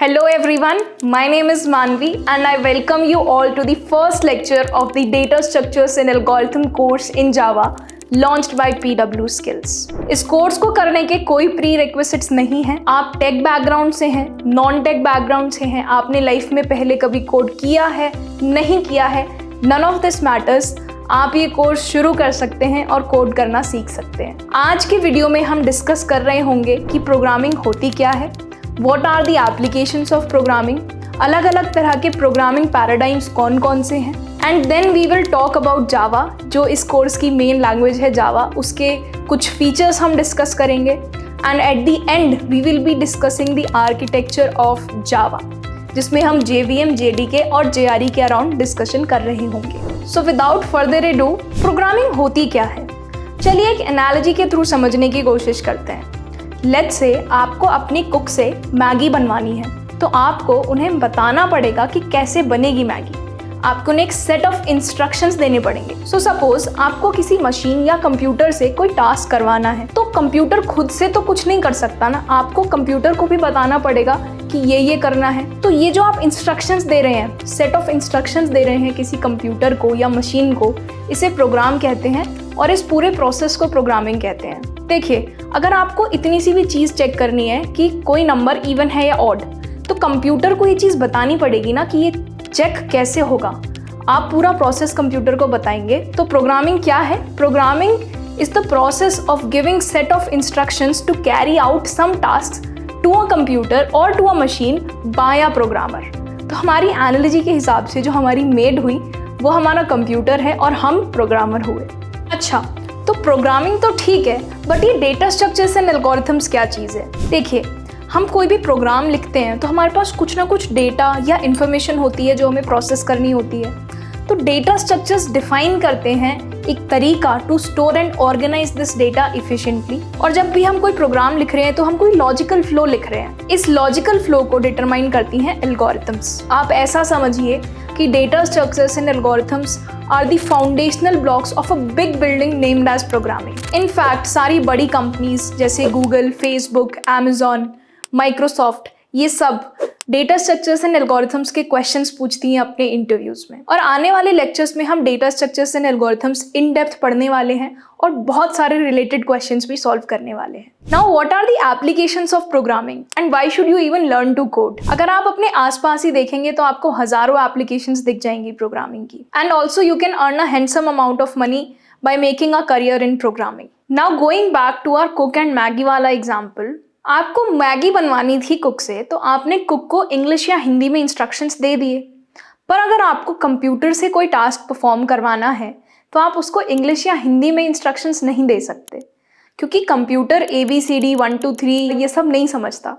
Hello everyone, my name is Manvi and I welcome you all to the first lecture of the Data Structures and Algorithm course in Java launched by PW Skills। इस course को करने के कोई pre requisites नहीं है। आप tech background से हैं, नॉन टेक बैकग्राउंड से हैं, आपने लाइफ में पहले कभी कोड किया है, नहीं किया है, नन ऑफ दिस मैटर्स। आप ये कोर्स शुरू कर सकते हैं और कोड करना सीख सकते हैं। आज के वीडियो में हम डिस्कस कर रहे होंगे कि प्रोग्रामिंग होती क्या है, What are the applications of programming, अलग अलग तरह के प्रोग्रामिंग पैराडाइम्स कौन कौन से हैं, and then we will talk about Java, जो इस कोर्स की मेन लैंग्वेज है जावा, उसके कुछ फीचर्स हम डिस्कस करेंगे and at the end we will be discussing the architecture of Java, जिसमें हम JVM, JDK और JRE के अराउंड डिस्कशन कर रहे होंगे। So without further ado, programming होती क्या है, चलिए एक एनालॉजी के थ्रू समझने की कोशिश करते हैं। लेट्स से आपको अपनी कुक से मैगी बनवानी है, तो आपको उन्हें बताना पड़ेगा कि कैसे बनेगी मैगी। आपको उन्हें एक सेट ऑफ इंस्ट्रक्शंस देने पड़ेंगे। सो सपोज आपको किसी मशीन या कंप्यूटर से कोई टास्क करवाना है, तो कंप्यूटर खुद से तो कुछ नहीं कर सकता ना, आपको कंप्यूटर को भी बताना पड़ेगा कि ये करना है। तो ये जो आप इंस्ट्रक्शंस दे रहे हैं, सेट ऑफ इंस्ट्रक्शंस दे रहे हैं किसी कंप्यूटर को या मशीन को, इसे प्रोग्राम कहते हैं और इस पूरे प्रोसेस को प्रोग्रामिंग कहते हैं। देखिए, अगर आपको इतनी सी भी चीज़ चेक करनी है कि कोई नंबर इवन है या ऑड, तो कंप्यूटर को ये चीज़ बतानी पड़ेगी ना कि ये चेक कैसे होगा। आप पूरा प्रोसेस कंप्यूटर को बताएंगे। तो प्रोग्रामिंग क्या है? Programming is the process of giving set of instructions to carry out some task to a computer और to a machine by a programmer. तो हमारी एनालॉजी के हिसाब से जो हमारी मेड हुई वो हमारा कंप्यूटर है और हम प्रोग्रामर हुए। अच्छा, तो प्रोग्रामिंग तो ठीक है, बट ये डेटा स्ट्रक्चर्स एंड एल्गोरिथम्स क्या चीज़ है? देखिए, हम कोई भी प्रोग्राम लिखते हैं तो हमारे पास कुछ ना कुछ डेटा या इन्फॉर्मेशन होती है जो हमें प्रोसेस करनी होती है। तो डेटा स्ट्रक्चर्स डिफाइन करते हैं एक तरीका to store and organise this data efficiently. और जब भी हम कोई प्रोग्राम लिख रहे हैं तो हम कोई लॉजिकल फ्लो लिख रहे हैं। इस लॉजिकल फ्लो को डिटरमाइन करती हैं एल्गोरिथम्स। आप ऐसा समझिए कि data structures and algorithms are the foundational blocks of a big building named as programming. In fact, सारी बड़ी कंपनीज जैसे गूगल, फेसबुक, Amazon, माइक्रोसॉफ्ट, ये सब डेटा स्ट्रक्चर्स एंड एल्गोरिथम्स के क्वेश्चंस पूछती हैं अपने इंटरव्यूज में। और आने वाले लेक्चर्स में हम data structures and algorithms in depth पढ़ने वाले हैं और बहुत सारे रिलेटेड क्वेश्चंस भी सॉल्व करने वाले हैं। Now what are the applications of programming and why should you even learn to code? अगर आप अपने आसपास ही देखेंगे तो आपको हजारों एप्लीकेशंस दिख जाएंगी प्रोग्रामिंग की। And also you can earn a handsome amount of money by making a career in programming. Now going back to our cook and Maggi वाला एग्जाम्पल, आपको मैगी बनवानी थी कुक से, तो आपने कुक को इंग्लिश या हिंदी में इंस्ट्रक्शंस दे दिए। पर अगर आपको कंप्यूटर से कोई टास्क परफॉर्म करवाना है तो आप उसको इंग्लिश या हिंदी में इंस्ट्रक्शंस नहीं दे सकते, क्योंकि कंप्यूटर ABCD 1 2 3 ये सब नहीं समझता।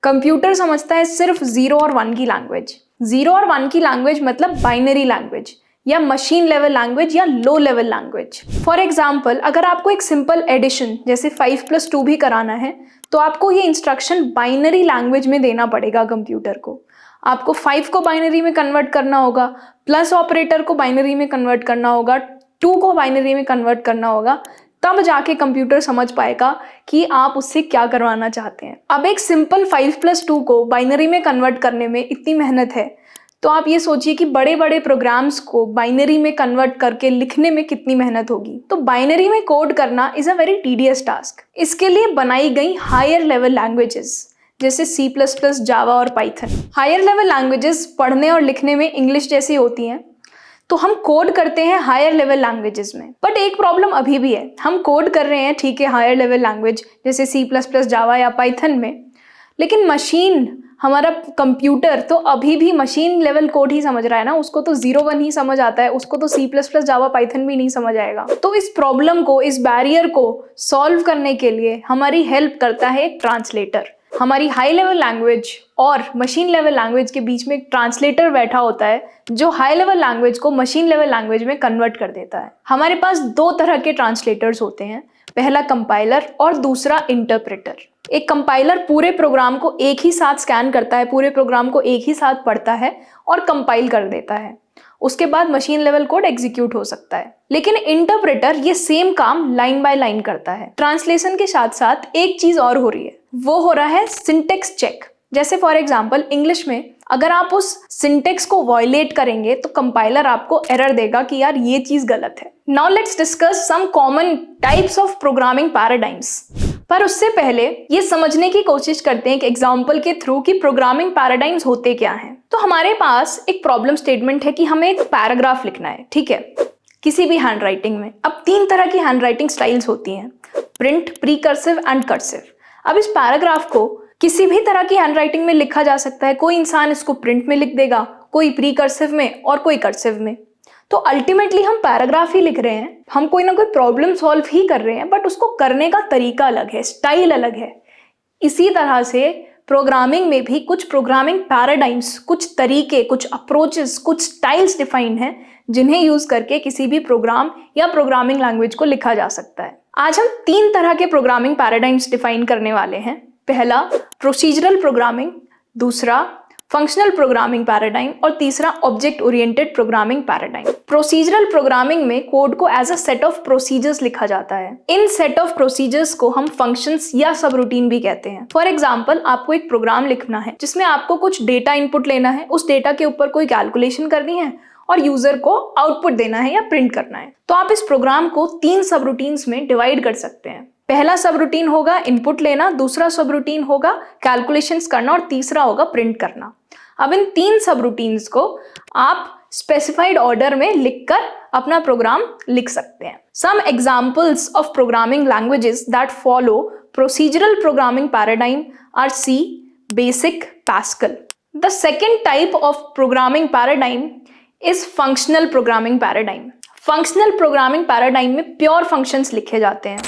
कंप्यूटर समझता है सिर्फ 0 और 1 की लैंग्वेज। 0 और 1 की लैंग्वेज मतलब बाइनरी लैंग्वेज या मशीन लेवल लैंग्वेज या low level language. For example, अगर आपको एक सिंपल एडिशन जैसे 5+2 भी कराना है तो आपको ये इंस्ट्रक्शन बाइनरी लैंग्वेज में देना पड़ेगा कंप्यूटर को। आपको 5 को बाइनरी में कन्वर्ट करना होगा, प्लस ऑपरेटर को बाइनरी में कन्वर्ट करना होगा, 2 को बाइनरी में कन्वर्ट करना होगा, तब जाके कंप्यूटर समझ पाएगा कि आप उससे क्या करवाना चाहते हैं। अब एक सिंपल 5+2 को बाइनरी में कन्वर्ट करने में इतनी मेहनत है, तो आप ये सोचिए कि बड़े बड़े प्रोग्राम्स को बाइनरी में कन्वर्ट करके लिखने में कितनी मेहनत होगी। तो बाइनरी में कोड करना is a very tedious task. इसके लिए बनाई गई हायर लेवल लैंग्वेजेस जैसे C++, जावा और पाइथन। हायर लेवल लैंग्वेजेस पढ़ने और लिखने में इंग्लिश जैसी होती हैं, तो हम कोड करते हैं हायर लेवल लैंग्वेजेस में। बट एक प्रॉब्लम अभी भी है, हम कोड कर रहे हैं ठीक है हायर लेवल लैंग्वेज जैसे C++, जावा या पाइथन में, लेकिन मशीन, हमारा कंप्यूटर तो अभी भी मशीन लेवल कोड ही समझ रहा है ना, उसको तो 0 1 ही समझ आता है, उसको तो C++, जावा, पाइथन भी नहीं समझ आएगा। तो इस प्रॉब्लम को, इस बैरियर को सॉल्व करने के लिए हमारी हेल्प करता है एक ट्रांसलेटर। हमारी हाई लेवल लैंग्वेज और मशीन लेवल लैंग्वेज के बीच में एक ट्रांसलेटर बैठा होता है जो हाई लेवल लैंग्वेज को मशीन लेवल लैंग्वेज में कन्वर्ट कर देता है। हमारे पास 2 तरह के ट्रांसलेटर्स होते हैं, पहला कंपाइलर और दूसरा इंटरप्रेटर। एक कंपाइलर पूरे प्रोग्राम को एक ही साथ स्कैन करता है, पूरे प्रोग्राम को एक ही साथ पढ़ता है और कंपाइल कर देता है। उसके बाद मशीन लेवल कोड एग्जीक्यूट हो सकता है। लेकिन इंटरप्रेटर ये सेम काम लाइन बाय लाइन करता है। ट्रांसलेशन के साथ साथ एक चीज और हो रही है, वो हो रहा है सिंटेक्स चेक। जैसे फॉर एग्जाम्पल इंग्लिश में अगर आप उस सिंटेक्स को वॉयलेट करेंगे तो कंपाइलर आपको एरर देगा कि यार ये चीज गलत है। Now let's discuss some common types of programming paradigms. पर उससे पहले ये समझने की कोशिश करते हैं एक एग्जाम्पल के थ्रू कि प्रोग्रामिंग पैराडाइम्स होते क्या हैं। तो हमारे पास एक प्रॉब्लम स्टेटमेंट है कि हमें एक पैराग्राफ लिखना है, ठीक है, किसी भी हैंडराइटिंग में। अब 3 तरह की हैंडराइटिंग स्टाइल्स होती हैं, प्रिंट, प्रीकर्सिव एंड कर्सिव। अब इस पैराग्राफ को किसी भी तरह की हैंडराइटिंग में लिखा जा सकता है। कोई इंसान इसको प्रिंट में लिख देगा, कोई प्रीकर्सिव में और कोई कर्सिव में। तो अल्टीमेटली हम पैराग्राफ ही लिख रहे हैं, हम कोई ना कोई प्रॉब्लम सॉल्व ही कर रहे हैं, बट उसको करने का तरीका अलग है, स्टाइल अलग है। इसी तरह से प्रोग्रामिंग में भी कुछ प्रोग्रामिंग पैराडाइम्स, कुछ तरीके, कुछ अप्रोचेस, कुछ स्टाइल्स डिफाइंड हैं जिन्हें यूज करके किसी भी प्रोग्राम या प्रोग्रामिंग लैंग्वेज को लिखा जा सकता है। आज हम 3 तरह के प्रोग्रामिंग पैराडाइम्स डिफाइन करने वाले हैं। पहला प्रोसीजरल प्रोग्रामिंग, दूसरा फंक्शनल प्रोग्रामिंग पैराडाइम और तीसरा object oriented programming paradigm. Procedural programming में कोड को as a set of procedures लिखा जाता है। इन सेट ऑफ प्रोसीजर्स को हम फंक्शंस या सब रूटीन भी कहते हैं। फॉर एग्जांपल, आपको एक प्रोग्राम लिखना है जिसमें आपको कुछ डेटा इनपुट लेना है, उस डेटा के ऊपर कोई कैलकुलेशन करनी है और यूजर को आउटपुट देना है या प्रिंट करना है। तो आप इस प्रोग्राम को 3 सब रूटीन्स में डिवाइड कर सकते हैं। पहला सब रूटीन होगा इनपुट लेना, दूसरा सब रूटीन होगा कैलकुलेशंस करना और तीसरा होगा प्रिंट करना। अब इन 3 सब रूटीन्स को आप स्पेसिफाइड ऑर्डर में लिखकर अपना प्रोग्राम लिख सकते हैं। Some examples of programming languages that follow procedural programming paradigm are C, BASIC, Pascal. The second type of programming paradigm is functional programming paradigm. Functional programming paradigm में pure functions लिखे जाते हैं।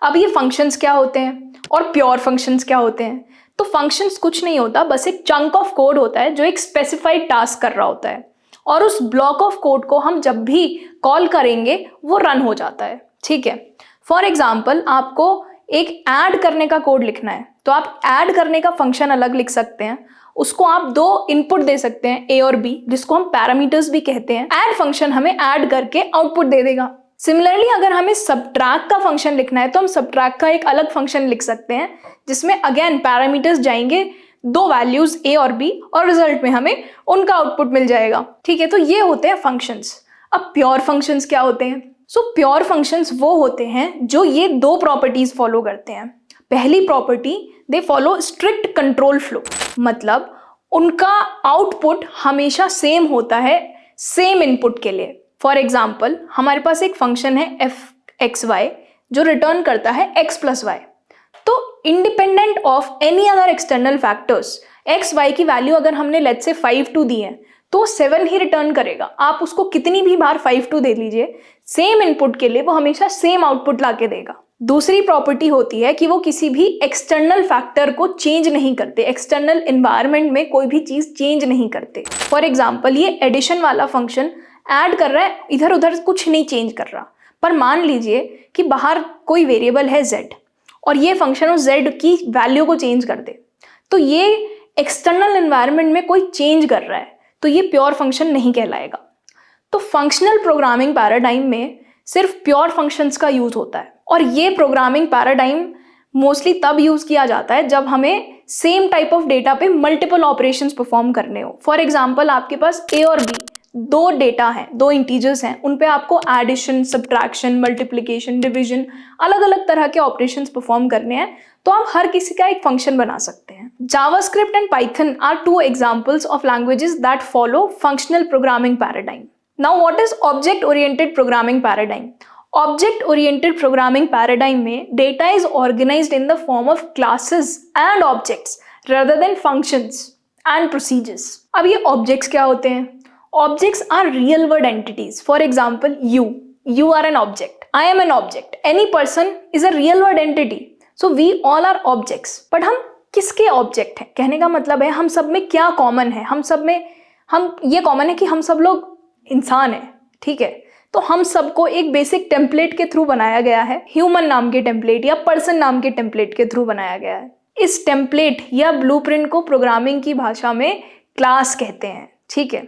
अब ये फंक्शंस क्या होते हैं और प्योर फंक्शंस क्या होते हैं? तो फंक्शंस कुछ नहीं होता, बस एक चंक ऑफ कोड होता है जो एक स्पेसिफाइड टास्क कर रहा होता है और उस ब्लॉक ऑफ कोड को हम जब भी कॉल करेंगे वो रन हो जाता है, ठीक है। फॉर एग्जाम्पल, आपको एक ऐड करने का कोड लिखना है तो आप ऐड करने का फंक्शन अलग लिख सकते हैं। उसको आप 2 इनपुट दे सकते हैं, ए और बी, जिसको हम पैरामीटर्स भी कहते हैं। ऐड फंक्शन हमें ऐड करके आउटपुट दे देगा। सिमिलरली अगर हमें सबट्रैक्ट का फंक्शन लिखना है तो हम सबट्रैक्ट का एक अलग फंक्शन लिख सकते हैं जिसमें अगेन पैरामीटर्स जाएंगे, 2 वैल्यूज ए और बी, और रिजल्ट में हमें उनका आउटपुट मिल जाएगा, ठीक है। तो ये होते हैं फंक्शंस। अब प्योर फंक्शंस क्या होते हैं? सो प्योर फंक्शंस वो होते हैं जो ये 2 प्रॉपर्टीज फॉलो करते हैं। पहली property, they follow strict control flow, मतलब उनका आउटपुट हमेशा सेम होता है सेम इनपुट के लिए। फॉर एग्जाम्पल, हमारे पास एक फंक्शन है f(x,y) जो रिटर्न करता है x + y। तो independent of any other external factors, x, y की वैल्यू अगर हमने लेट्स से 5 2 दी है तो 7 ही रिटर्न करेगा। आप उसको कितनी भी बार 5 2 दे लीजिए, सेम इनपुट के लिए वो हमेशा सेम आउटपुट ला के देगा। दूसरी प्रॉपर्टी होती है कि वो किसी भी एक्सटर्नल फैक्टर को चेंज नहीं करते, एक्सटर्नल एनवायरनमेंट में कोई भी चीज चेंज नहीं करते। फॉर एग्जाम्पल, ये एडिशन वाला फंक्शन ऐड कर रहा है, इधर उधर कुछ नहीं चेंज कर रहा। पर मान लीजिए कि बाहर कोई वेरिएबल है z और ये फंक्शन उस z की वैल्यू को चेंज कर दे, तो ये एक्सटर्नल एनवायरनमेंट में कोई चेंज कर रहा है, तो ये प्योर फंक्शन नहीं कहलाएगा। तो फंक्शनल प्रोग्रामिंग पैराडाइम में सिर्फ प्योर फंक्शंस का यूज होता है और ये प्रोग्रामिंग पैराडाइम मोस्टली तब यूज किया जाता है जब हमें सेम टाइप ऑफ डेटा पे मल्टीपल ऑपरेशंस परफॉर्म करने हो। फॉर एग्जाम्पल, आपके पास ए और बी 2 डेटा हैं, 2 इंटीजर्स हैं, उन पे आपको एडिशन, सब्ट्रैक्शन, मल्टीप्लिकेशन, डिवीजन, अलग अलग तरह के ऑपरेशंस परफॉर्म करने हैं, तो आप हर किसी का एक फंक्शन बना सकते हैं। JavaScript and Python are 2 examples of languages that follow functional programming paradigm. Now what is object oriented programming paradigm? Object oriented programming paradigm में data is organised in the form of classes and objects rather than functions and procedures। अब ये objects क्या होते हैं? Objects are real world entities. For example, you are an object. I am an object. Any person is a real world entity. So we all are objects. But हम किसके object हैं? कहने का मतलब है हम सब में क्या कॉमन है? हम ये कॉमन है कि हम सब लोग इंसान हैं, ठीक है। तो हम सबको एक बेसिक टेम्पलेट के थ्रू बनाया गया है, ह्यूमन नाम के टेम्पलेट या पर्सन नाम के टेम्पलेट के थ्रू बनाया गया है। इस टेम्पलेट या ब्लूप्रिंट को प्रोग्रामिंग की भाषा में क्लास कहते हैं, ठीक है।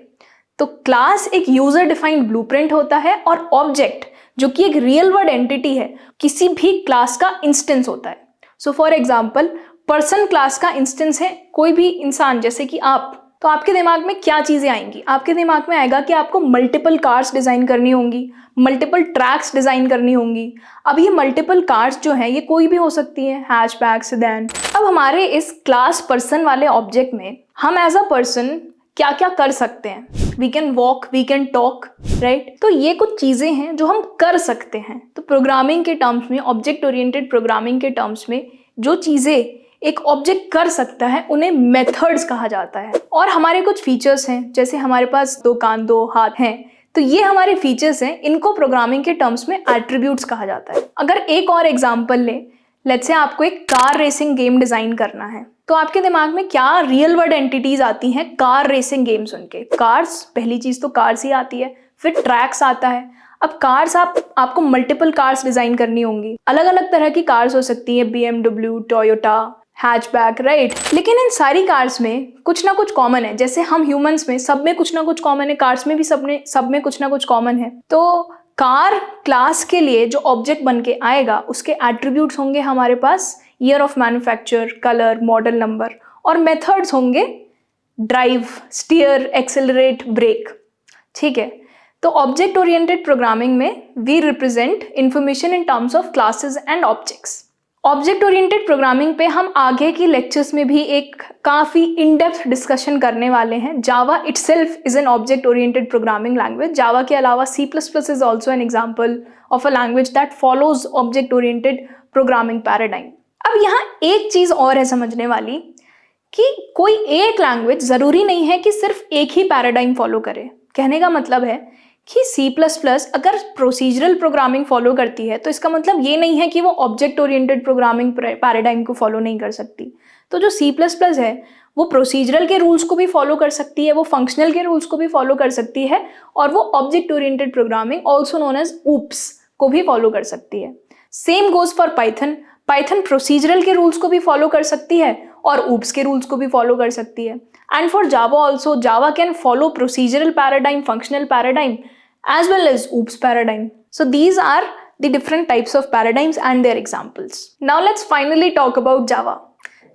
तो क्लास एक यूजर डिफाइंड ब्लूप्रिंट होता है और ऑब्जेक्ट जो कि एक रियल वर्ल्ड एंटिटी है, किसी भी क्लास का इंस्टेंस होता है। So for example, person class का इंस्टेंस है कोई भी इंसान जैसे कि आप, तो आपके दिमाग में क्या चीज़ें आएंगी? आपके दिमाग में आएगा कि आपको मल्टीपल कार्स डिज़ाइन करनी होंगी, मल्टीपल ट्रैक्स डिज़ाइन करनी होंगी। अब ये मल्टीपल कार्स जो हैं ये कोई भी हो सकती है, हैचबैक, सेडान। अब हमारे इस क्लास पर्सन वाले ऑब्जेक्ट में हम एज अ पर्सन क्या क्या कर सकते हैं? We can walk, we can talk, right? तो ये कुछ चीज़ें हैं जो हम कर सकते हैं। तो प्रोग्रामिंग के टर्म्स में, ऑब्जेक्ट ओरिएंटेड प्रोग्रामिंग के टर्म्स में जो चीज़ें एक ऑब्जेक्ट कर सकता है उन्हें मेथड्स कहा जाता है। और हमारे कुछ फीचर्स हैं, जैसे हमारे पास 2 कान 2 हाथ हैं, तो ये हमारे फीचर्स हैं, इनको प्रोग्रामिंग के टर्म्स में एट्रीब्यूट्स कहा जाता है। अगर एक और एग्जांपल लेट्स से आपको एक कार रेसिंग गेम डिजाइन करना है, तो आपके दिमाग में क्या रियल वर्ल्ड एंटिटीज आती हैं कार रेसिंग गेम सुन के? कार्स, पहली चीज तो कार्स ही आती है, फिर ट्रैक्स आता है। अब कार्स आपको मल्टीपल कार्स डिजाइन करनी होंगी, अलग अलग तरह की कार्स हो सकती है, BMW, टोयोटा, हैचबैक, राइट? लेकिन इन सारी कार्स में कुछ ना कुछ कॉमन है। जैसे हम ह्यूमंस में सब में कुछ ना कुछ कॉमन है, कार्स में भी सब में कुछ ना कुछ कॉमन है। तो कार क्लास के लिए जो ऑब्जेक्ट बन के आएगा उसके एट्रीब्यूट्स होंगे हमारे पास year of manufacture, colour, model number, और मेथड्स होंगे ड्राइव, स्टीयर, एक्सेलरेट, ब्रेक। ठीक है, तो ऑब्जेक्ट ओरिएंटेड प्रोग्रामिंग में we represent information in terms of classes and objects. Object oriented programming पे हम आगे की लेक्चर्स में भी एक काफ़ी इन डेप्थ डिस्कशन करने वाले हैं। Java itself is an object oriented programming language. Java के अलावा C++ is also an example of a language that follows object oriented programming paradigm. अब यहाँ एक चीज़ और है समझने वाली कि कोई एक लैंग्वेज ज़रूरी नहीं है कि सिर्फ एक ही पैराडाइम फॉलो करे। कहने का मतलब है कि C++ अगर प्रोसीजरल प्रोग्रामिंग फॉलो करती है तो इसका मतलब ये नहीं है कि वो ऑब्जेक्ट ओरिएंटेड प्रोग्रामिंग पैराडाइम को फॉलो नहीं कर सकती। तो जो C++ है वो प्रोसीजरल के रूल्स को भी फॉलो कर सकती है, वो फंक्शनल के रूल्स को भी फॉलो कर सकती है, और वो object oriented programming also known as OOPS को भी फॉलो कर सकती है। Same goes for Python. Python procedural के रूल्स को भी फॉलो कर सकती है और OOPS के रूल्स को भी फॉलो कर सकती है। And for Java also, Java can follow procedural paradigm, functional paradigm, as well as OOPS paradigm. So these are the different types of paradigms and their examples. Now let's finally talk about Java.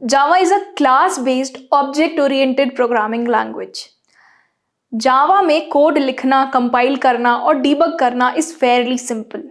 Java is a class-based object-oriented programming language. Java में code लिखना, compile करना और debug करना is fairly simple.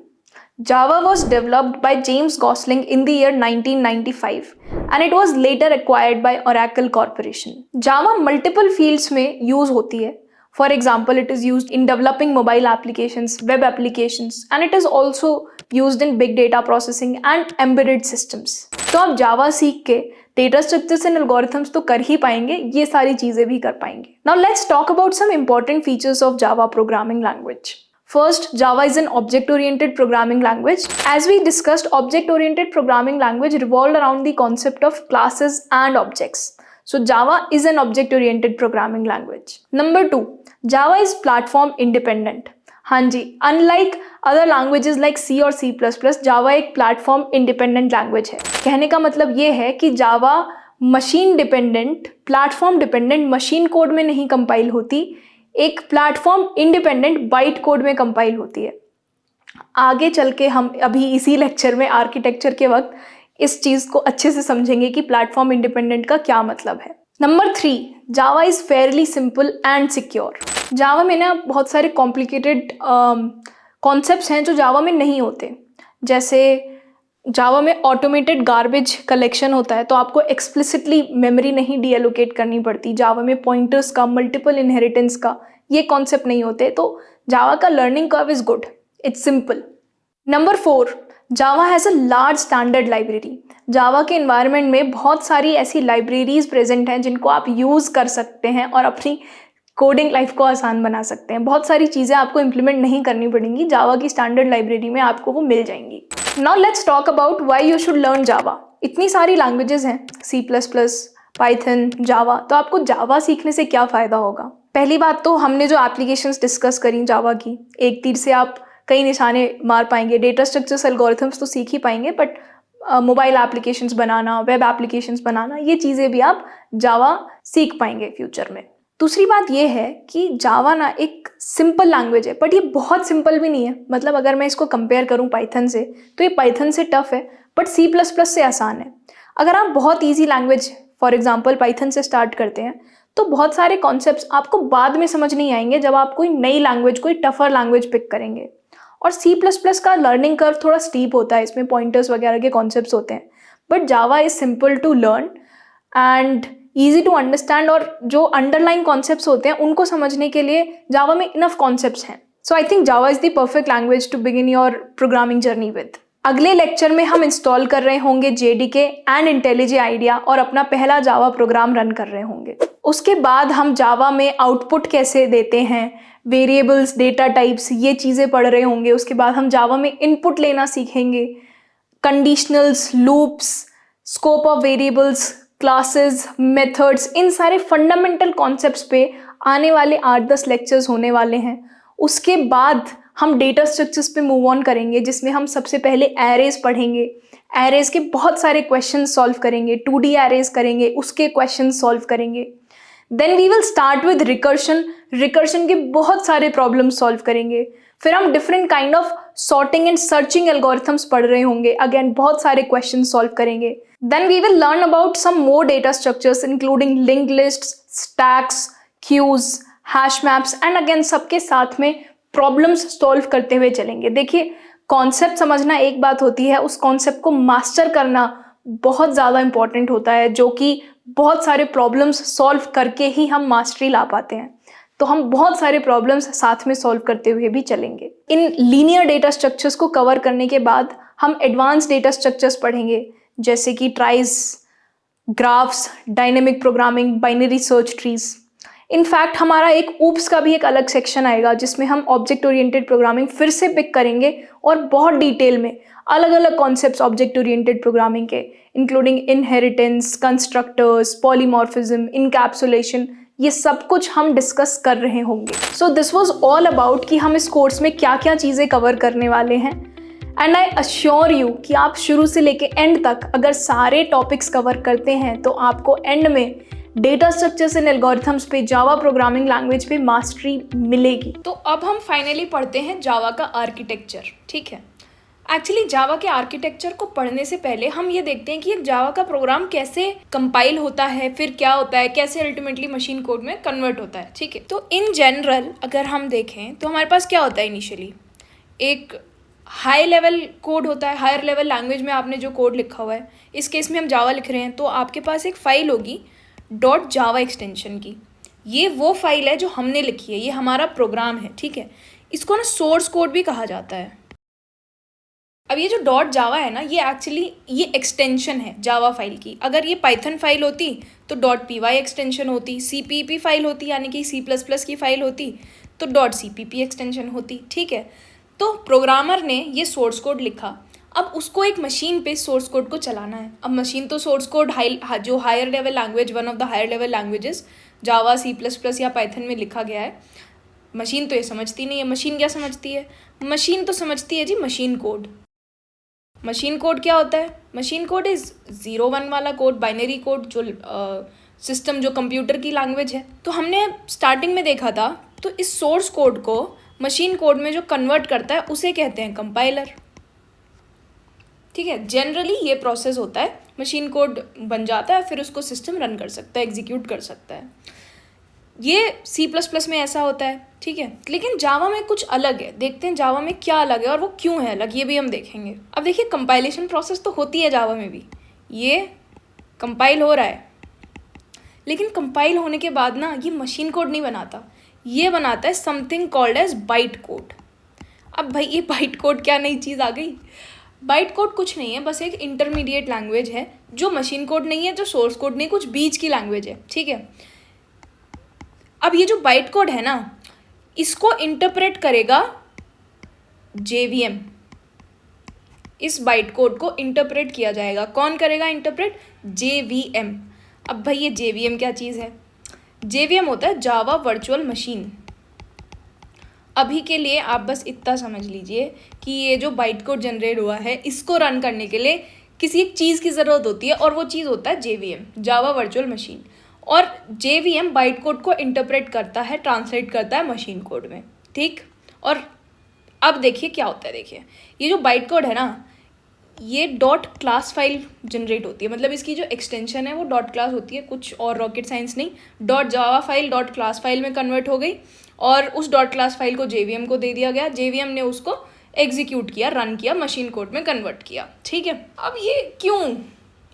Java was developed by James Gosling in the year 1995 and it was later acquired by Oracle Corporation. Java multiple fields में use होती है. For example, it is used in developing mobile applications, web applications, and it is also used in big data processing and embedded systems. तो आप Java सीख के data structures and algorithms तो कर ही पाएंगे, ये सारी चीज़ें भी कर पाएंगे. Now let's talk about some important features of Java programming language. First, Java is an object-oriented programming language. As we discussed, object-oriented programming language revolved around the concept of classes and objects. So Java is an object-oriented programming language. Number 2, Java is platform independent. हाँ जी, unlike other languages like C और C++, Java एक platform independent language है। कहने का मतलब ये है कि Java machine dependent, platform dependent machine code में नहीं compile होती, एक प्लेटफॉर्म इंडिपेंडेंट बाइट कोड में कंपाइल होती है। आगे चल के हम अभी इसी लेक्चर में आर्किटेक्चर के वक्त इस चीज़ को अच्छे से समझेंगे कि प्लेटफॉर्म इंडिपेंडेंट का क्या मतलब है। Number 3, Java is fairly simple and secure. Java में ना बहुत सारे कॉम्प्लिकेटेड कॉन्सेप्ट्स हैं जो जावा में नहीं होते। जैसे जावा में ऑटोमेटेड गार्बेज कलेक्शन होता है, तो आपको एक्सप्लिसिटली मेमोरी नहीं डीएलोकेट करनी पड़ती। जावा में पॉइंटर्स का, मल्टीपल इनहेरिटेंस का ये कॉन्सेप्ट नहीं होते, तो जावा का learning curve is good, it's simple. Number 4, Java has a large standard library. Java के इन्वायरमेंट में बहुत सारी ऐसी लाइब्रेरीज प्रेजेंट हैं जिनको आप यूज़ कर सकते हैं और अपनी कोडिंग लाइफ को आसान बना सकते हैं। बहुत सारी चीज़ें आपको इम्प्लीमेंट नहीं करनी पड़ेंगी, जावा की स्टैंडर्ड लाइब्रेरी में आपको वो मिल जाएंगी। Now let's talk about why you should learn जावा। इतनी सारी लैंग्वेजेस हैं, C++, पाइथन, जावा, तो आपको जावा सीखने से क्या फ़ायदा होगा? पहली बात तो हमने जो एप्लीकेशंस डिस्कस करी जावा की, एक तीर से आप कई निशाने मार पाएंगे। डेटा स्ट्रक्चर्स, एल्गोरिथम्स तो सीख ही पाएंगे, बट मोबाइल एप्लीकेशंस बनाना, वेब एप्लीकेशंस बनाना, ये चीज़ें भी आप जावा सीख पाएंगे फ्यूचर में। दूसरी बात ये है कि जावा ना एक सिंपल लैंग्वेज है, बट ये बहुत सिंपल भी नहीं है। मतलब अगर मैं इसको कंपेयर करूँ पाइथन से, तो ये पाइथन से टफ है, बट C++ से आसान है। अगर आप बहुत easy language for example Python से स्टार्ट करते हैं तो बहुत सारे कॉन्सेप्ट्स आपको बाद में समझ नहीं आएंगे जब आप कोई नई लैंग्वेज, कोई टफर लैंग्वेज पिक करेंगे। और C++ का लर्निंग कर्व थोड़ा स्टीप होता है, इसमें पॉइंटर्स वगैरह के कॉन्सेप्ट्स होते हैं, but Java is simple to learn and easy to understand. और जो अंडरलाइन कॉन्सेप्ट्स होते हैं उनको समझने के लिए जावा में इनफ कॉन्सेप्ट्स हैं। So I think Java is the perfect language to begin your programming journey with. अगले लेक्चर में हम इंस्टॉल कर रहे होंगे JDK एंड इंटेलिजे आइडिया और अपना पहला जावा प्रोग्राम रन कर रहे होंगे। उसके बाद हम जावा में आउटपुट कैसे देते हैं, वेरिएबल्स, डेटा टाइप्स, ये चीज़ें पढ़ रहे होंगे। उसके बाद हम जावा में इनपुट लेना सीखेंगे, conditionals, loops, scope of variables, classes, methods, इन सारे फंडामेंटल कॉन्सेप्ट्स पे आने वाले 8-10 लेक्चर्स होने वाले हैं। उसके बाद हम डेटा स्ट्रक्चर्स पे मूव ऑन करेंगे, जिसमें हम सबसे पहले एरेज पढ़ेंगे, एरेज के बहुत सारे क्वेश्चन सॉल्व करेंगे, 2D एरेज करेंगे, उसके क्वेश्चन सॉल्व करेंगे। Then we will start with recursion, recursion के बहुत सारे प्रॉब्लम सॉल्व करेंगे। फिर हम different kind of sorting and searching algorithms पढ़ रहे होंगे, अगेन बहुत सारे क्वेश्चन सॉल्व करेंगे। Then we will learn about some more data structures including linked lists, stacks, queues, hash maps and again सबके साथ में प्रॉब्लम्स सॉल्व करते हुए चलेंगे। देखिए, कॉन्सेप्ट समझना एक बात होती है, उस कॉन्सेप्ट को मास्टर करना बहुत ज़्यादा इंपॉर्टेंट होता है, जो कि बहुत सारे प्रॉब्लम्स सॉल्व करके ही हम मास्टरी ला पाते हैं। तो हम बहुत सारे प्रॉब्लम्स साथ में सॉल्व करते हुए भी चलेंगे। इन लीनियर डेटा स्ट्रक्चर्स को कवर करने के बाद हम एडवांस डेटा स्ट्रक्चर्स पढ़ेंगे, जैसे कि tries, graphs, dynamic programming, binary search trees. In fact हमारा एक ऊप्स का भी एक अलग सेक्शन आएगा, जिसमें हम ऑब्जेक्ट ओरिएंटेड प्रोग्रामिंग फिर से पिक करेंगे और बहुत डिटेल में अलग अलग कॉन्सेप्ट्स ऑब्जेक्ट ओरिएंटेड प्रोग्रामिंग के, including inheritance, constructors, polymorphism, encapsulation, ये सब कुछ हम डिस्कस कर रहे होंगे। So this was all about कि हम इस कोर्स में क्या क्या चीज़ें कवर करने वाले हैं। एंड आई अश्योर यू कि आप शुरू से लेके एंड तक अगर सारे टॉपिक्स कवर करते हैं तो आपको एंड में डेटा स्ट्रक्चर्स एंड एल्गोरिथम्स पे, जावा प्रोग्रामिंग लैंग्वेज पे मास्टरी मिलेगी। तो अब हम फाइनली पढ़ते हैं जावा का आर्किटेक्चर, ठीक है। एक्चुअली जावा के आर्किटेक्चर को पढ़ने से पहले हम ये देखते हैं कि एक जावा का प्रोग्राम कैसे कंपाइल होता है, फिर क्या होता है, कैसे अल्टीमेटली मशीन कोड में कन्वर्ट होता है, ठीक है। तो इन जनरल अगर हम देखें तो हमारे पास क्या होता है, इनिशियली एक हाई लेवल कोड होता है, हायर लेवल लैंग्वेज में आपने जो कोड लिखा हुआ है, इस केस में हम जावा लिख रहे हैं, तो आपके पास एक फाइल होगी .java एक्सटेंशन की। ये वो फाइल है जो हमने लिखी है, ये हमारा प्रोग्राम है, ठीक है। इसको ना सोर्स कोड भी कहा जाता है। अब ये जो .java है ना, ये एक्चुअली ये एक्सटेंशन है जावा फाइल की। अगर ये पाइथन फाइल होती तो .py एक्सटेंशन होती, CPP फाइल होती यानी कि C++ की फाइल होती तो .cpp एक्सटेंशन होती, ठीक है। तो प्रोग्रामर ने ये सोर्स कोड लिखा, अब उसको एक मशीन पे सोर्स कोड को चलाना है। अब मशीन तो सोर्स कोड जो higher level language, one of the higher level languages Java, C++ या पाइथन में लिखा गया है, मशीन तो ये समझती नहीं है। मशीन क्या समझती है? मशीन तो समझती है जी मशीन कोड। मशीन कोड क्या होता है? मशीन कोड इज 0-1 वाला कोड, बाइनरी कोड, जो सिस्टम, जो कंप्यूटर की लैंग्वेज है। तो हमने स्टार्टिंग में देखा था, तो इस सोर्स कोड को मशीन कोड में जो कन्वर्ट करता है उसे कहते हैं कंपाइलर, ठीक है। जनरली ये प्रोसेस होता है, मशीन कोड बन जाता है, फिर उसको सिस्टम रन कर सकता है, एग्जीक्यूट कर सकता है। ये C++ में ऐसा होता है, ठीक है। लेकिन जावा में कुछ अलग है, देखते हैं जावा में क्या अलग है और वो क्यों है अलग, ये भी हम देखेंगे। अब देखिए, कंपाइलेशन प्रोसेस तो होती है जावा में भी, ये कंपाइल हो रहा है, लेकिन कंपाइल होने के बाद ना ये मशीन कोड नहीं बनाता, ये बनाता है something called as byte code. अब भाई ये बाइट कोड क्या नई चीज़ आ गई? बाइट कोड कुछ नहीं है, बस एक इंटरमीडिएट लैंग्वेज है, जो मशीन कोड नहीं है, जो सोर्स कोड नहीं, कुछ बीच की लैंग्वेज है, ठीक है। अब ये जो बाइट कोड है ना, इसको इंटरप्रेट करेगा JVM। इस बाइट कोड को इंटरप्रेट किया जाएगा, कौन करेगा इंटरप्रेट? JVM। अब भाई ये JVM क्या चीज़ है? JVM होता है जावा वर्चुअल मशीन। अभी के लिए आप बस इतना समझ लीजिए कि ये जो बाइट कोड जनरेट हुआ है, इसको रन करने के लिए किसी एक चीज़ की ज़रूरत होती है, और वो चीज़ होता है JVM, जावा वर्चुअल मशीन। और JVM बाइट कोड को इंटरप्रेट करता है, ट्रांसलेट करता है मशीन कोड में, ठीक। और अब देखिए क्या होता है, देखिए ये जो बाइट कोड है ना, ये डॉट क्लास फाइल जनरेट होती है, मतलब इसकी जो एक्सटेंशन है वो डॉट क्लास होती है, कुछ और रॉकेट साइंस नहीं। Dot Java file dot class file में कन्वर्ट हो गई और उस डॉट क्लास फाइल को जेवीएम को दे दिया गया, जेवीएम ने उसको एग्जीक्यूट किया, रन किया, मशीन कोड में कन्वर्ट किया। ठीक है, अब ये क्यों,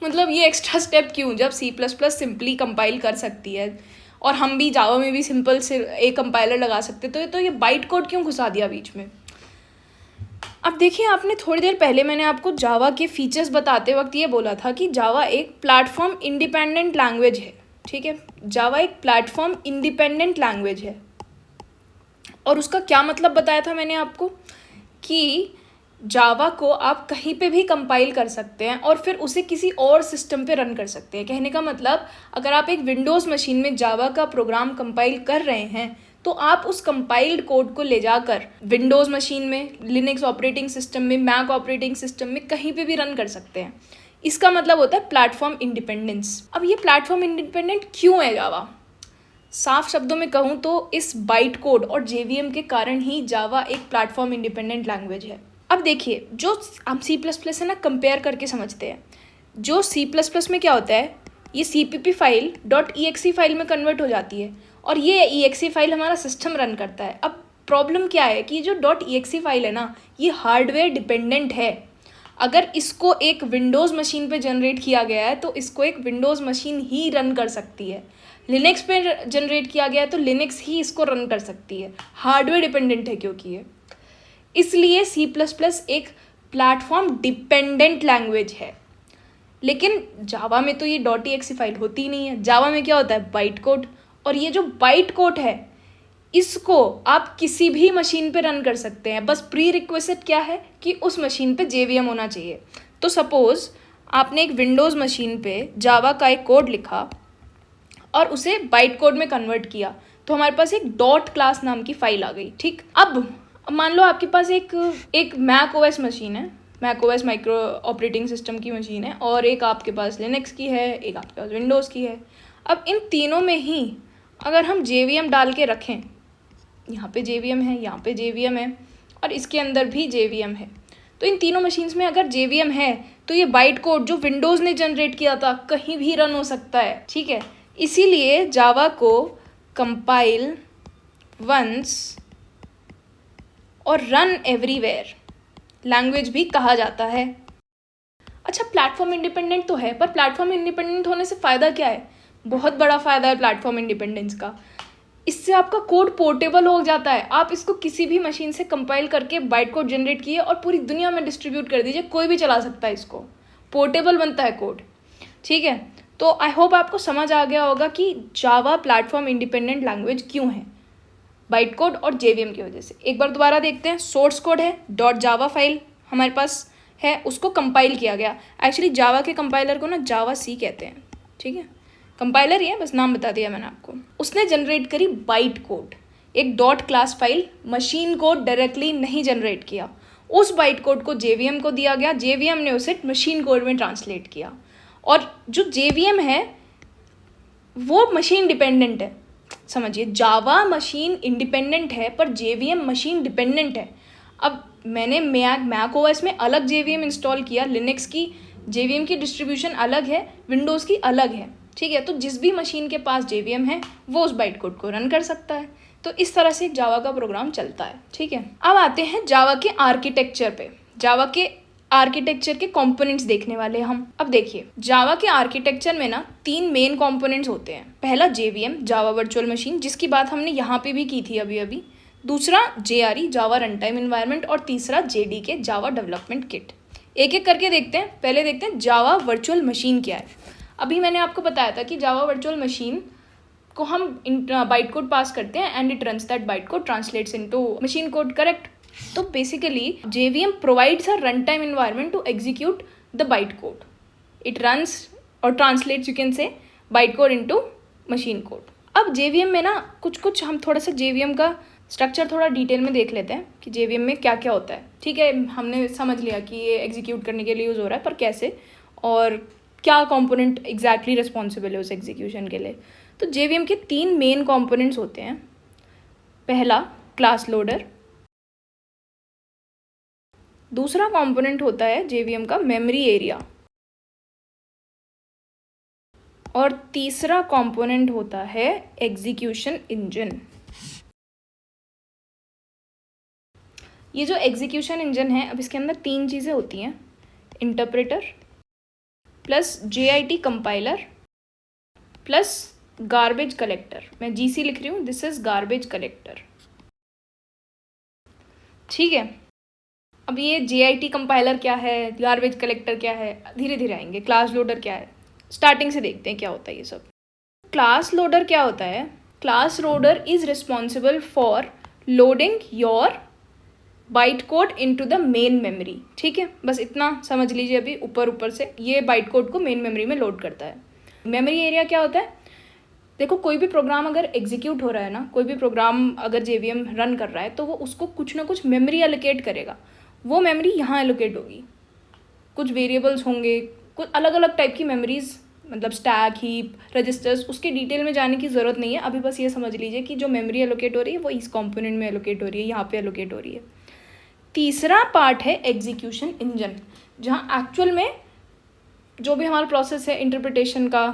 मतलब ये एक्स्ट्रा स्टेप क्यों, जब C plus plus simply compile कर सकती है और हम भी जावा में भी सिंपल से एक कंपाइलर लगा सकते, तो ये बाइट कोड क्यों घुसा दिया बीच में। अब देखिए, आपने थोड़ी देर पहले मैंने आपको जावा के फीचर्स बताते वक्त ये बोला था कि जावा एक प्लेटफॉर्म इंडिपेंडेंट लैंग्वेज है। ठीक है, जावा एक प्लेटफॉर्म इंडिपेंडेंट लैंग्वेज है। और उसका क्या मतलब बताया था मैंने आपको कि जावा को आप कहीं पे भी कंपाइल कर सकते हैं और फिर उसे किसी और सिस्टम पे रन कर सकते हैं। कहने का मतलब, अगर आप एक विंडोज़ मशीन में जावा का प्रोग्राम कंपाइल कर रहे हैं तो आप उस कंपाइल्ड कोड को ले जाकर विंडोज़ मशीन में, लिनक्स ऑपरेटिंग सिस्टम में, मैक ऑपरेटिंग सिस्टम में कहीं पे भी रन कर सकते हैं। इसका मतलब होता है प्लेटफॉर्म इंडिपेंडेंस। अब ये प्लेटफॉर्म इंडिपेंडेंट क्यों है जावा? साफ शब्दों में कहूँ तो इस बाइट कोड और जेवीएम के कारण ही जावा एक प्लेटफॉर्म इंडिपेंडेंट लैंग्वेज है। अब देखिए, जो हम सी प्लस प्लस से ना कंपेयर करके समझते हैं, जो सी प्लस प्लस में क्या होता है, ये CPP फाइल .exe फाइल में कन्वर्ट हो जाती है और ये exe फाइल हमारा सिस्टम रन करता है। अब प्रॉब्लम क्या है कि जो .exe फाइल है ना, ये हार्डवेयर डिपेंडेंट है। अगर इसको एक विंडोज़ मशीन पे जनरेट किया गया है तो इसको एक विंडोज़ मशीन ही रन कर सकती है। लिनक्स पे जनरेट किया गया है तो लिनक्स ही इसको रन कर सकती है। हार्डवेयर डिपेंडेंट है क्योंकि ये, इसलिए सी प्लस प्लस एक प्लेटफॉर्म डिपेंडेंट लैंग्वेज है। लेकिन जावा में तो ये .exe फाइल होती ही नहीं है। जावा में क्या होता है, बाइट कोड। और ये जो बाइट कोड है, इसको आप किसी भी मशीन पे रन कर सकते हैं। बस प्री रिक्वेस्ट क्या है कि उस मशीन पे जेवीएम होना चाहिए। तो सपोज़ आपने एक विंडोज़ मशीन पे जावा का एक कोड लिखा और उसे बाइट कोड में कन्वर्ट किया, तो हमारे पास एक डॉट क्लास नाम की फाइल आ गई। ठीक, अब मान लो आपके पास एक मैक ओएस मशीन है, Mac OS micro operating system की मशीन है, और एक आपके पास लिनक्स की है, एक आपके पास विंडोज़ की है। अब इन तीनों में ही अगर हम जेवीएम डाल के रखें, यहाँ पे जेवीएम है, यहाँ पे जेवीएम है और इसके अंदर भी जेवीएम है, तो इन तीनों मशीन्स में अगर जेवीएम है तो ये बाइट कोड जो विंडोज़ ने जनरेट किया था कहीं भी रन हो सकता है। ठीक है, इसीलिए जावा को कंपाइल वंस और रन एवरीवेयर लैंग्वेज भी कहा जाता है। अच्छा, प्लेटफॉर्म इंडिपेंडेंट तो है, पर प्लेटफॉर्म इंडिपेंडेंट होने से फ़ायदा क्या है? बहुत बड़ा फ़ायदा है प्लेटफॉर्म इंडिपेंडेंस का। इससे आपका कोड पोर्टेबल हो जाता है। आप इसको किसी भी मशीन से कंपाइल करके बाइट कोड जनरेट किए और पूरी दुनिया में डिस्ट्रीब्यूट कर दीजिए, कोई भी चला सकता है इसको। पोर्टेबल बनता है कोड। ठीक है, तो आई होप आपको समझ आ गया होगा कि जावा प्लेटफॉर्म इंडिपेंडेंट लैंग्वेज क्यों है, बाइट कोड और जेवीएम की वजह से। एक बार दोबारा देखते हैं। सोर्स कोड है, .java फाइल हमारे पास है, उसको कंपाइल किया गया। एक्चुअली जावा के कंपाइलर को ना जावा सी कहते हैं। ठीक है, कंपाइलर ही है, बस नाम बता दिया मैंने आपको। उसने जनरेट करी बाइट कोड, एक dot class file, machine code directly नहीं जनरेट किया। उस बाइट कोड को जेवीएम को दिया गया, जेवीएम ने उसे मशीन कोड में ट्रांसलेट किया। और जो जेवीएम है वो मशीन डिपेंडेंट है। समझिए, जावा मशीन इंडिपेंडेंट है पर जेवीएम मशीन डिपेंडेंट है। अब मैंने मैक ओएस में अलग जेवीएम इंस्टॉल किया, लिनक्स की जेवीएम की डिस्ट्रीब्यूशन अलग है, विंडोज़ की अलग है। ठीक है, तो जिस भी मशीन के पास जेवीएम है वो उस बाइट कोड को रन कर सकता है। तो इस तरह से जावा का प्रोग्राम चलता है। ठीक है, अब आते हैं जावा के आर्किटेक्चर पे। जावा के आर्किटेक्चर के कंपोनेंट्स देखने वाले हैं हम। अब देखिए, जावा के आर्किटेक्चर में ना 3 मेन कंपोनेंट्स होते हैं। पहला जेवीएम, जावा वर्चुअल मशीन, जिसकी बात हमने यहाँ पे भी की थी अभी। दूसरा JRE, जावा रन टाइम इन्वायरमेंट, और तीसरा JDK, जावा डेवलपमेंट किट। एक एक करके देखते हैं। पहले देखते हैं जावा वर्चुअल मशीन क्या है। अभी मैंने आपको बताया था कि जावा वर्चुअल मशीन को हम बाइट कोड पास करते हैं and it runs that byte code, translates into machine code, correct. तो basically JVM provides a runtime environment to execute the bytecode. It runs or translates, you can say, bytecode into machine code. अब JVM में ना कुछ हम थोड़ा सा JVM का structure थोड़ा डिटेल में देख लेते हैं कि JVM में क्या क्या होता है। ठीक है, हमने समझ लिया कि ये एग्जीक्यूट करने के लिए यूज़ हो रहा है, पर कैसे और क्या कंपोनेंट एग्जैक्टली रिस्पॉन्सिबल है उस एग्जीक्यूशन के लिए। तो JVM के 3 मेन कंपोनेंट्स होते हैं। पहला क्लास लोडर, दूसरा कंपोनेंट होता है जेवीएम का मेमोरी एरिया, और तीसरा कंपोनेंट होता है एग्जीक्यूशन इंजन। ये जो एग्जीक्यूशन इंजन है, अब इसके अंदर 3 चीज़ें होती हैं, interpreter plus JIT compiler plus garbage collector. मैं जीसी लिख रही हूँ, दिस इज गार्बेज कलेक्टर, ठीक है। अब ये जेआईटी कंपाइलर क्या है, गार्बेज कलेक्टर क्या है, धीरे धीरे आएंगे। क्लास लोडर क्या है, स्टार्टिंग से देखते हैं क्या होता है ये सब। क्लास लोडर क्या होता है? Class loader is responsible for loading your byte code into the main memory, ठीक है। बस इतना समझ लीजिए अभी ऊपर से, ये बाइट कोड को मेन मेमोरी में लोड करता है। मेमोरी एरिया क्या होता है? देखो, कोई भी प्रोग्राम अगर एग्जीक्यूट हो रहा है ना, कोई भी प्रोग्राम अगर जेवीएम रन कर रहा है, तो वो उसको कुछ ना कुछ मेमोरी एलोकेट करेगा। वो मेमोरी यहाँ एलोकेट होगी, कुछ वेरिएबल्स होंगे, कुछ अलग अलग टाइप की मेमोरीज, मतलब स्टैक, हीप, रजिस्टर्स, उसके डिटेल में जाने की ज़रूरत नहीं है। अभी बस ये समझ लीजिए कि जो मेमोरी एलोकेट हो रही है वो इस कंपोनेंट में एलोकेट हो रही है, यहाँ पे एलोकेट हो रही है। तीसरा पार्ट है एग्जीक्यूशन इंजन, जहाँ एक्चुअल में जो भी हमारा प्रोसेस है इंटरप्रिटेशन का,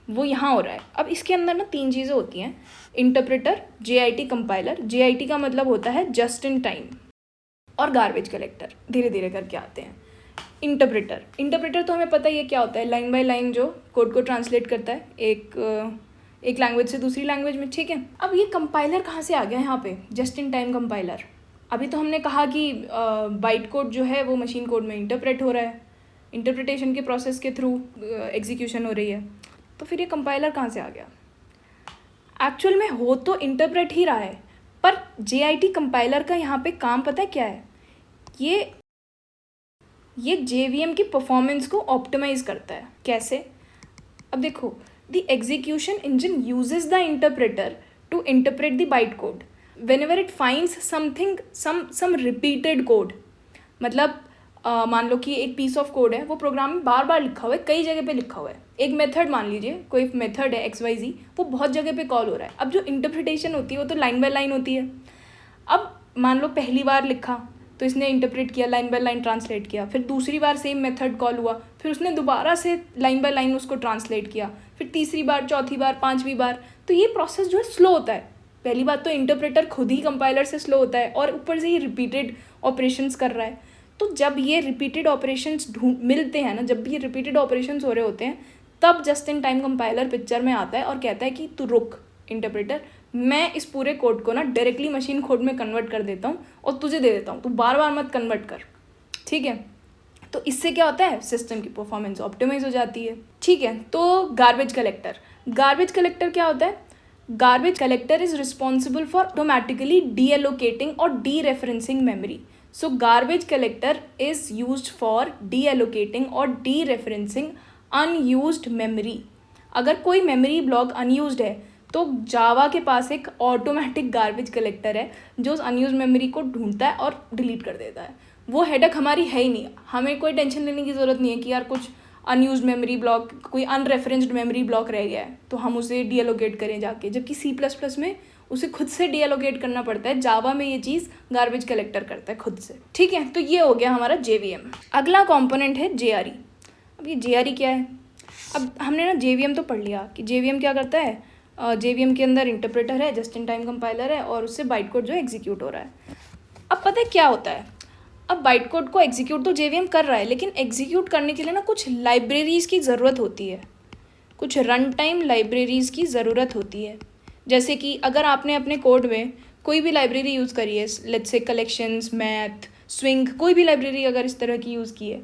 वो यहाँ हो रहा है। अब इसके अंदर ना 3 चीज़ें होती हैं, इंटरप्रेटर, जेआईटी कंपाइलर, जेआईटी का मतलब होता है जस्ट इन टाइम, और गार्बेज कलेक्टर। धीरे धीरे करके आते हैं। इंटरप्रेटर तो हमें पता ही है क्या होता है, लाइन बाय लाइन जो कोड को ट्रांसलेट करता है एक लैंग्वेज से दूसरी लैंग्वेज में, ठीक है। अब ये कंपाइलर कहाँ से आ गया यहाँ पे, जस्ट इन टाइम कंपाइलर? अभी तो हमने कहा कि बाइट कोड जो है वो मशीन कोड में इंटरप्रेट हो रहा है, इंटरप्रिटेशन के प्रोसेस के थ्रू एग्जीक्यूशन हो रही है। तो फिर ये कंपाइलर कहाँ से आ गया? एक्चुअल में हो तो इंटरप्रेट ही रहा है, पर जेआईटी कंपाइलर का यहाँ पे काम पता है क्या है? ये जेवीएम की परफॉर्मेंस को ऑप्टिमाइज करता है। कैसे? अब देखो, the execution engine uses the interpreter to interpret the byte code whenever it finds something some repeated code। मतलब मान लो कि एक पीस ऑफ कोड है, वो प्रोग्राम में बार बार लिखा हुआ है, कई जगह पे लिखा हुआ है। एक मेथड मान लीजिए, कोई मेथड है XYZ, वो बहुत जगह पे कॉल हो रहा है। अब जो इंटरप्रिटेशन होती है वो तो लाइन बाय लाइन होती है। अब मान लो पहली बार लिखा तो इसने इंटरप्रेट किया, लाइन बाय लाइन ट्रांसलेट किया, फिर दूसरी बार सेम मेथड कॉल हुआ, फिर उसने दोबारा से लाइन बाय लाइन उसको ट्रांसलेट किया, फिर तीसरी बार, चौथी बार, 5वीं बार। तो ये प्रोसेस जो है स्लो होता है। पहली बात तो इंटरप्रेटर खुद ही कंपाइलर से स्लो होता है, और ऊपर से ये रिपीटेड ऑपरेशंस कर रहा है। तो जब ये रिपीटेड ऑपरेशंस मिलते हैं ना, जब भी ये रिपीटेड ऑपरेशंस हो रहे होते हैं, तब just in time compiler picture में आता है और कहता है कि तू रुक इंटरप्रेटर, मैं इस पूरे कोड को ना डायरेक्टली मशीन कोड में कन्वर्ट कर देता हूँ और तुझे दे देता हूँ, तू बार बार मत कन्वर्ट कर, ठीक है। तो इससे क्या होता है, सिस्टम की परफॉर्मेंस ऑप्टिमाइज हो जाती है, ठीक है। तो गार्बेज कलेक्टर क्या होता है? Garbage collector is responsible for automatically deallocating और dereferencing memory. So garbage collector is used for deallocating और डीरेफरेंसिंग अनयूज्ड मेमोरी। अगर कोई मेमोरी ब्लॉक अनयूज्ड है तो जावा के पास एक ऑटोमेटिक गार्बेज कलेक्टर है जो उस अनयूज्ड मेमोरी को ढूंढता है और डिलीट कर देता है। वो हेडक हमारी है ही नहीं, हमें कोई टेंशन लेने की ज़रूरत नहीं है कि यार कुछ अनयूज्ड मेमोरी ब्लॉक, कोई अनरेफरेंस्ड मेमोरी ब्लॉक रह गया है तो हम उसे डीएलोकेट करें जाके, जबकि C++ में उसे खुद से डीएलोकेट करना पड़ता है। जावा में ये चीज़ गार्बेज कलेक्टर करता है खुद से, ठीक है। तो ये हो गया हमारा जेवीएम। अगला कंपोनेंट है जेआरई। अब ये जेआरई क्या है? अब हमने ना जेवीएम तो पढ़ लिया कि जेवीएम क्या करता है। जेवीएम के अंदर इंटरप्रेटर है, जस्ट इन टाइम कंपाइलर है, और उससे बाइट कोड जो एग्जीक्यूट हो रहा है। अब पता है क्या होता है, अब बाइट कोड को एग्जीक्यूट तो जेवीएम कर रहा है, लेकिन एग्जीक्यूट करने के लिए ना कुछ लाइब्रेरीज़ की ज़रूरत होती है, कुछ रन टाइम लाइब्रेरीज़ की ज़रूरत होती है। जैसे कि अगर आपने अपने कोड में कोई भी लाइब्रेरी यूज़ करी है, let's say collections, math, swing, कोई भी लाइब्रेरी अगर इस तरह की यूज़ की है,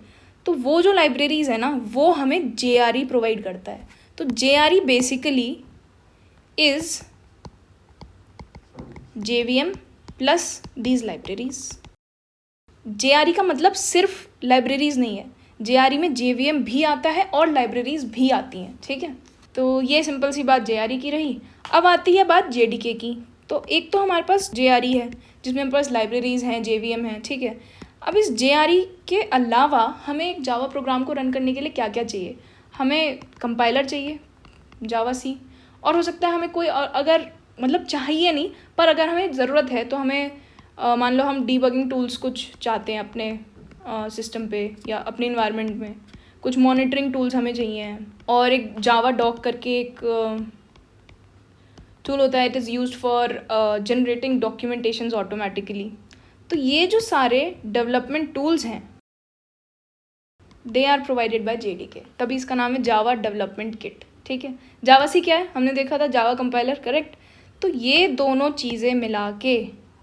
तो वो जो लाइब्रेरीज़ है ना, वो हमें जेआरई प्रोवाइड करता है। तो JRE basically is JVM plus these libraries. JRE का मतलब सिर्फ लाइब्रेरीज़ नहीं है, जेआरई में जेवीएम भी आता है और लाइब्रेरीज़ भी आती हैं, ठीक है। तो ये सिंपल सी बात जेआरई की रही। अब आती है बात जेडीके की। तो एक तो हमारे पास जेआरई है जिसमें हमारे पास लाइब्रेरीज़ हैं, जेवीएम है, ठीक है। अब इस जेआरई के अलावा हमें एक जावा प्रोग्राम को रन करने के लिए क्या क्या चाहिए? हमें कंपाइलर चाहिए जावा सी, और हो सकता है हमें कोई अगर मतलब चाहिए नहीं, पर अगर हमें ज़रूरत है तो हमें मान लो हम डीबगिंग टूल्स कुछ चाहते हैं अपने सिस्टम पे या अपने इन्वायरमेंट में कुछ मॉनिटरिंग टूल्स हमें चाहिए हैं, और एक जावा डॉक करके एक टूल होता है, it is used for generating documentations automatically. तो ये जो सारे डेवलपमेंट टूल्स हैं they are provided by JDK, तभी इसका नाम है जावा डेवलपमेंट किट। ठीक है, जावा सी क्या है, हमने देखा था जावा कंपाइलर, करेक्ट। तो ये दोनों चीज़ें मिला के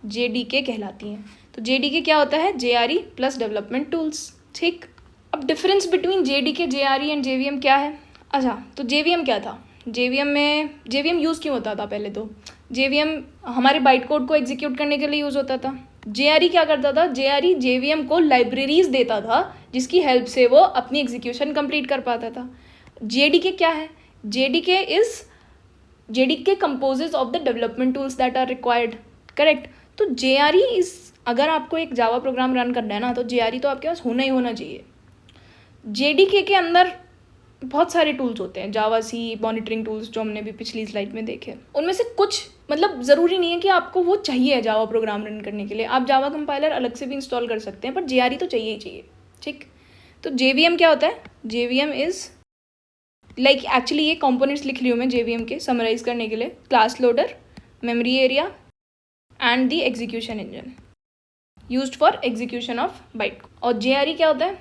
JDK कहलाती हैं। तो JDK क्या होता है, JRE प्लस डेवलपमेंट टूल्स। ठीक, अब difference between JDK, JRE and JVM क्या है। अच्छा, तो JVM क्या था, JVM यूज़ क्यों होता था। पहले तो JVM हमारे बाइट कोड को एग्जीक्यूट करने के लिए यूज़ होता था। JRE क्या करता था, JRE JVM को लाइब्रेरीज देता था जिसकी हेल्प से वो अपनी एग्जीक्यूशन कंप्लीट कर पाता था। JDK क्या है, JDK composes of the development tools that are required, correct. तो JRE अगर आपको एक जावा प्रोग्राम रन करना है ना, तो JRE तो आपके पास होना ही होना चाहिए। JDK के अंदर बहुत सारे टूल्स होते हैं, जावा सी मॉनिटरिंग टूल्स जो हमने भी पिछली स्लाइड में देखे। उनमें से कुछ मतलब ज़रूरी नहीं है कि आपको वो चाहिए जावा प्रोग्राम रन करने के लिए, आप जावा कंपाइलर अलग से भी इंस्टॉल कर सकते हैं, पर JRE तो चाहिए ही चाहिए। ठीक, तो JVM क्या होता है, JVM इज़ लाइक एक्चुअली ये कंपोनेंट्स लिख रही हूँ मैं JVM के समराइज करने के लिए, class loader, memory area and the execution engine used for execution of bite. और JRE क्या होता है,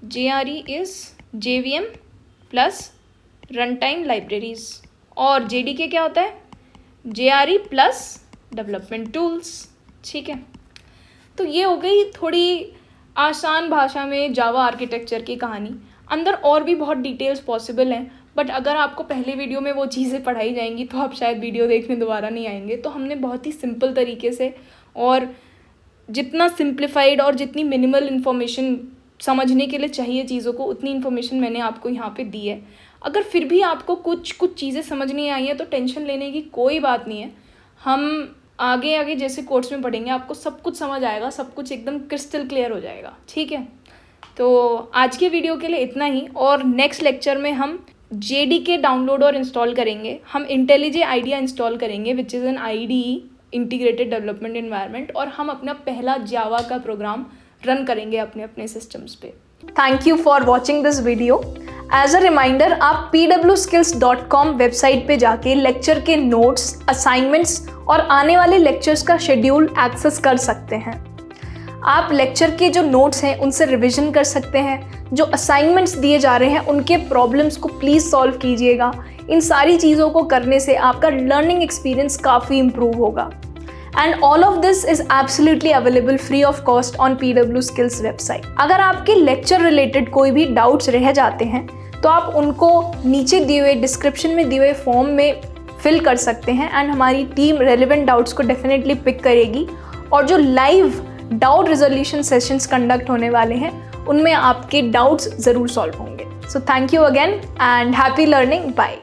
JRE is JVM plus run time libraries. और JDK क्या होता है, JRE प्लस डेवलपमेंट टूल्स। ठीक है, तो ये हो गई थोड़ी आसान भाषा में जावा आर्किटेक्चर की कहानी। अंदर और भी बहुत डिटेल्स पॉसिबल हैं, बट अगर आपको पहले वीडियो में वो चीज़ें पढ़ाई जाएंगी तो आप शायद वीडियो देखने दोबारा नहीं आएंगे। तो हमने बहुत ही सिंपल तरीके से, और जितना सिंप्लीफाइड और जितनी मिनिमल इन्फॉर्मेशन समझने के लिए चाहिए चीज़ों को, उतनी इन्फॉर्मेशन मैंने आपको यहाँ पे दी है। अगर फिर भी आपको कुछ चीज़ें समझ नहीं आई हैं तो टेंशन लेने की कोई बात नहीं है। हम आगे जैसे कोर्स में पढ़ेंगे आपको सब कुछ समझ आएगा, सब कुछ एकदम क्रिस्टल क्लियर हो जाएगा। ठीक है, तो आज के वीडियो के लिए इतना ही, और नेक्स्ट लेक्चर में हम JDK डाउनलोड और इंस्टॉल करेंगे, हम IntelliJ IDEA इंस्टॉल करेंगे which is an IDE integrated development environment, और हम अपना पहला जावा का प्रोग्राम रन करेंगे अपने सिस्टम्स पे। Thank you for watching this video. As a reminder, आप pwskills.com वेबसाइट पे जाके लेक्चर के नोट्स, असाइनमेंट्स और आने वाले लेक्चर्स का शेड्यूल एक्सेस कर सकते हैं। आप लेक्चर के जो नोट्स हैं उनसे रिवीजन कर सकते हैं, जो असाइनमेंट्स दिए जा रहे हैं उनके प्रॉब्लम्स को प्लीज़ सॉल्व कीजिएगा। इन सारी चीज़ों को करने से आपका लर्निंग एक्सपीरियंस काफ़ी इम्प्रूव होगा। And all of this is absolutely available free of cost on PW Skills website. अगर आपके लेक्चर रिलेटेड कोई भी डाउट्स रह जाते हैं तो आप उनको नीचे दिए हुए डिस्क्रिप्शन में दिए हुए फॉर्म में फिल कर सकते हैं, एंड हमारी टीम रेलिवेंट डाउट्स को डेफिनेटली पिक करेगी, और जो live doubt resolution sessions conduct होने वाले हैं उनमें आपके डाउट्स ज़रूर सॉल्व होंगे। So thank you again and happy learning, bye.